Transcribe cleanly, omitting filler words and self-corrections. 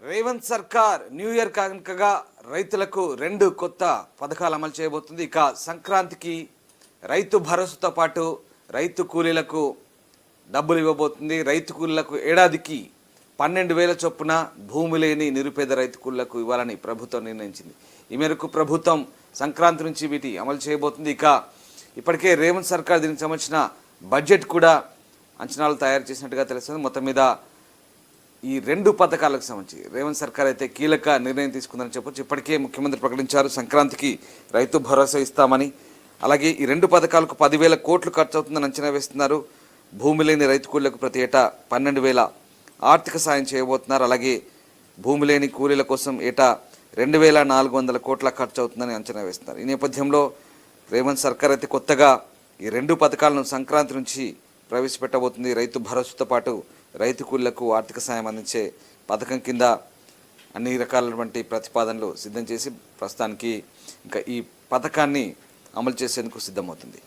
రేవంత్ సర్కార్ new year కానుకగా రైతులకు 2 కొత్త పథకాలు అమలు చేయబోతుంది. ఇక సంక్రాంతికి రైతు భరోసాతో పాటు రైతు కూలీలకు డబ్బులు ఇవ్వబోతుంది. రైతు కూలీలకు ఏడాదికి 12,000 చొప్పున భూమి లేని నిరుపేద రైతు కూలీలకు ఇవ్వాలని ప్రభుత్వం నిర్ణయించింది. ఈ మేరకు ప్రభుత్వం సంక్రాంతి నుంచి వీటి అమలు చేయబోతుంది. ఇక ఇప్పటికే రేవంత్ సర్కార్ దీనికి సంబంధించిన బడ్జెట్ కూడా అంచనాలు తయారు చేసినట్టుగా తెలుస్తుంది. మొత్తం మీద ఈ 2 పథకాలకు సంబంధించి రేవంత్ సర్కార్ అయితే కీలక నిర్ణయం తీసుకుందని చెప్పొచ్చు. ఇప్పటికే ముఖ్యమంత్రి ప్రకటించారు సంక్రాంతికి రైతు భరోసా ఇస్తామని. అలాగే ఈ 2 పథకాలకు 10,000 కోట్లు ఖర్చు అవుతుందని అంచనా వేస్తున్నారు. భూమి లేని రైతు కూలీలకు ప్రతి ఏటా 12,000 ఆర్థిక సాయం చేయబోతున్నారు. అలాగే భూమి లేని కూలీల కోసం ఏటా 2,400 కోట్ల ఖర్చు అవుతుందని అంచనా వేస్తున్నారు. ఈ నేపథ్యంలో రేవంత్ సర్కార్ అయితే కొత్తగా ఈ 2 పథకాలను సంక్రాంతి నుంచి ప్రవేశపెట్టబోతుంది. రైతు భరోసాతో పాటు రైతు కూలీలకు ఆర్థిక సాయం అందించే పథకం కింద అన్ని రకాలైనటువంటి ప్రతిపాదనలు సిద్ధం చేసి ప్రస్తుతానికి ఇంకా ఈ పథకాన్ని అమలు చేసేందుకు సిద్ధమవుతుంది.